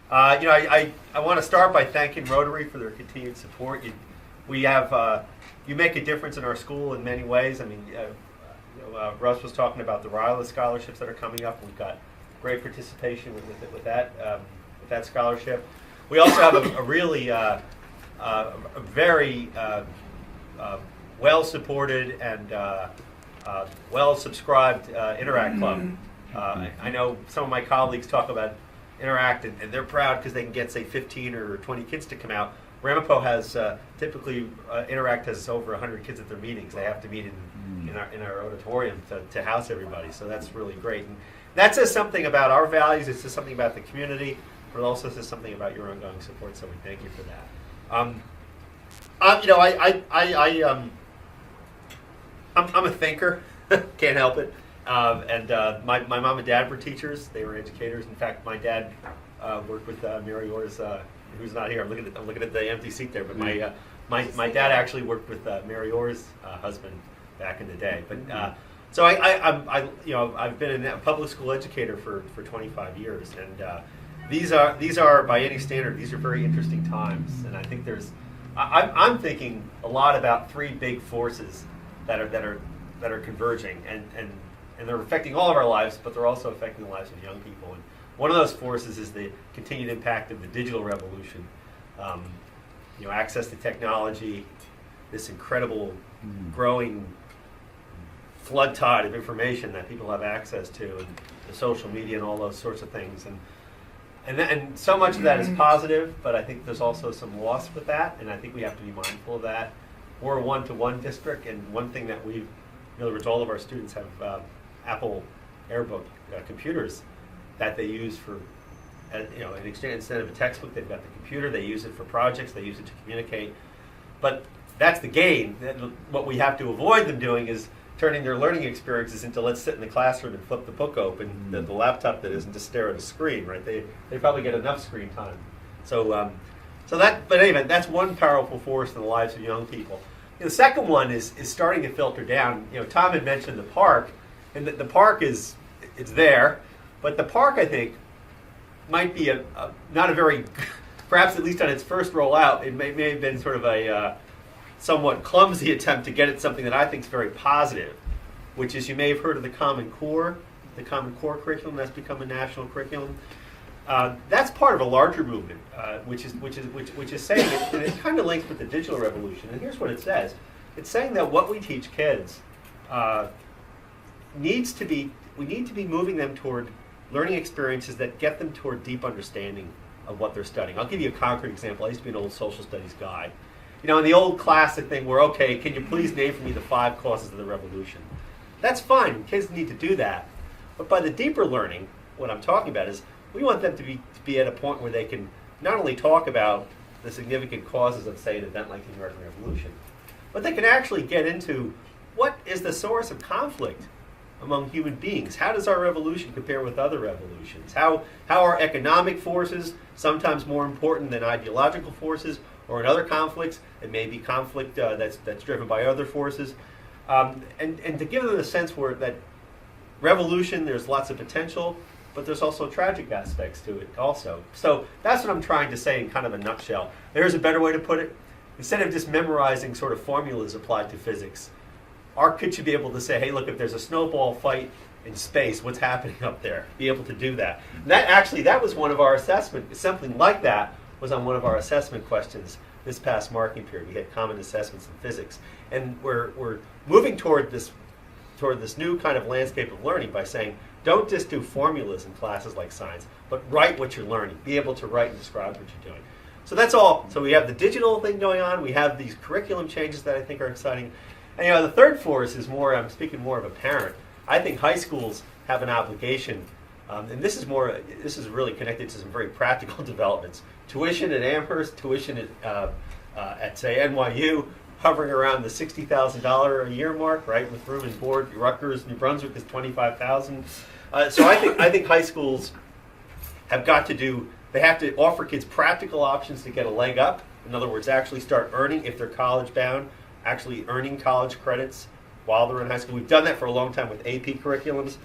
I want to start by thanking Rotary for their continued support. We have you make a difference in our school in many ways. I mean, Russ was talking about the Riley scholarships that are coming up. We've got great participation with that scholarship. We also have a really a very well supported and well subscribed Interact Club. I know some of my colleagues talk about Interact, and they're proud because they can get, say, 15 or 20 kids to come out. Ramapo has typically Interact has over 100 kids at their meetings. They have to meet in our auditorium to house everybody. So that's really great. And that says something about our values. It says something about the community, but it also says something about your ongoing support. So we thank you for that. I'm a thinker. Can't help it. My mom and dad were teachers. They were educators. In fact, my dad worked with Mary Orr's, who's not here. I'm looking at the empty seat there. But my dad actually worked with Mary Orr's husband back in the day. But so I've been a public school educator for 25 years, and these are by any standard, these are very interesting times. And I think I'm thinking a lot about three big forces that are converging, and they're affecting all of our lives, but they're also affecting the lives of young people. And one of those forces is the continued impact of the digital revolution. Access to technology, this incredible growing flood tide of information that people have access to, and the social media and all those sorts of things. And so much of that is positive, but I think there's also some loss with that, and I think we have to be mindful of that. We're a one-to-one district, and one thing that in other words, all of our students have Apple AirBook computers that they use for, in exchange, instead of a textbook, they've got the computer. They use it for projects. They use it to communicate. But that's the gain. What we have to avoid them doing is turning their learning experiences into, let's sit in the classroom and flip the book open, the laptop that isn't, to stare at a screen, right? They probably get enough screen time. But anyway, that's one powerful force in the lives of young people. The second one is starting to filter down. Tom had mentioned the park, and the park it's there, but the park, I think, might be not a very, perhaps at least on its first rollout, it may have been sort of a somewhat clumsy attempt to get at something that I think is very positive, which is, you may have heard of the Common Core curriculum that's become a national curriculum. That's part of a larger movement, which is saying it, and it kind of links with the digital revolution. And here's what it says: it's saying that what we teach kids we need to be moving them toward learning experiences that get them toward deep understanding of what they're studying. I'll give you a concrete example. I used to be an old social studies guy. In the old classic thing where, okay, can you please name for me the 5 causes of the revolution? That's fine. Kids need to do that. But by the deeper learning, what I'm talking about is, we want them to be at a point where they can not only talk about the significant causes of, say, an event like the American Revolution, but they can actually get into what is the source of conflict among human beings. How does our revolution compare with other revolutions? How are economic forces sometimes more important than ideological forces, or in other conflicts, it may be conflict that's driven by other forces. And to give them a sense where that revolution, there's lots of potential, but there's also tragic aspects to it also. So that's what I'm trying to say in kind of a nutshell. There's a better way to put it. Instead of just memorizing sort of formulas applied to physics, our kids should be able to say, hey, look, if there's a snowball fight in space, what's happening up there? Be able to do that. And that was one of our assessment, something like that was on one of our assessment questions this past marking period. We had common assessments in physics. And we're moving toward this new kind of landscape of learning by saying, don't just do formulas in classes like science, but write what you're learning. Be able to write and describe what you're doing. So that's all. So we have the digital thing going on. We have these curriculum changes that I think are exciting. And the third force is more, I'm speaking more of a parent. I think high schools have an obligation, and this is really connected to some very practical developments. Tuition at Amherst, tuition at say NYU, hovering around the $60,000 a year mark, right, with room and board. Rutgers, New Brunswick is $25,000. So I think high schools have got to do. They have to offer kids practical options to get a leg up. In other words, actually start earning, if they're college bound, actually earning college credits while they're in high school. We've done that for a long time with AP curriculums.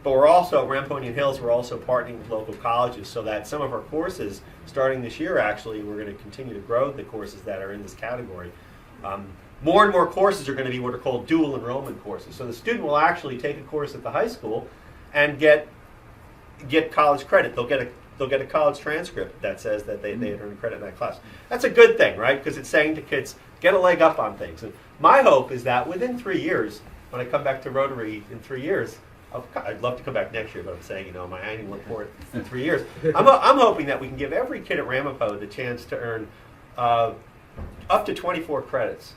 But we're also, Ramponian Hills, we're also partnering with local colleges so that some of our courses, starting this year actually, we're going to continue to grow the courses that are in this category. More and more courses are going to be what are called dual enrollment courses. So the student will actually take a course at the high school and get college credit. They'll get a college transcript that says that they had earned credit in that class. That's a good thing, right? Because it's saying to kids, get a leg up on things. And my hope is that within 3 years, when I come back to Rotary in 3 years, I'd love to come back next year, but I'm saying, my annual report in 3 years. I'm hoping that we can give every kid at Ramapo the chance to earn up to 24 credits,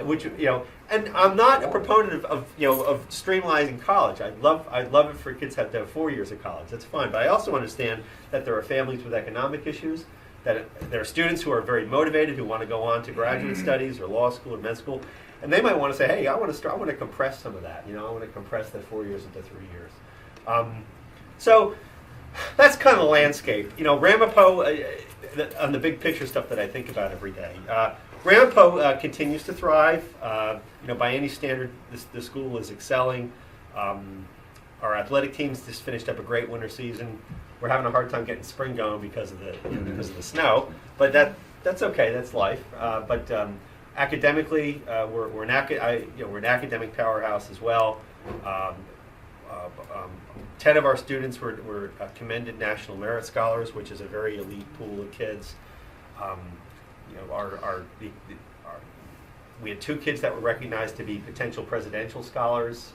which and I'm not a proponent of streamlining college. I'd love it for kids to have 4 years of college. That's fine, but I also understand that there are families with economic issues, that there are students who are very motivated who want to go on to graduate studies or law school or med school. And they might want to say, hey, I want to compress some of that. I want to compress that 4 years into 3 years. So that's kind of the landscape. Ramapo, on the big picture stuff that I think about every day. Ramapo continues to thrive. By any standard, the school is excelling. Our athletic teams just finished up a great winter season. We're having a hard time getting spring going because of the snow, but that's okay. That's life. Academically, we're an academic powerhouse as well. 10 of our students were commended National Merit Scholars, which is a very elite pool of kids. We had 2 kids that were recognized to be potential presidential scholars.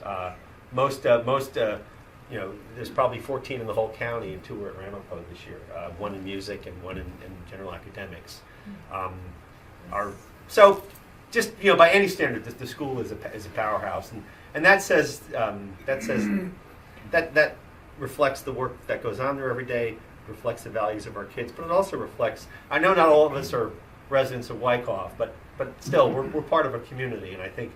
There's probably 14 in the whole county, and 2 were at Ramapo this year. 1 in music and 1 in general academics. So, just by any standard, the school is a powerhouse, and that says that reflects the work that goes on there every day, reflects the values of our kids, but it also reflects. I know not all of us are residents of Wyckoff, but still we're part of a community, and I think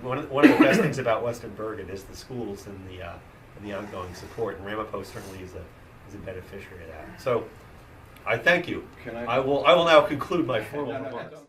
one of the best things about Western Bergen is the schools and the ongoing support, and Ramapo certainly is a beneficiary of that. So, I thank you. I will now conclude my formal remarks.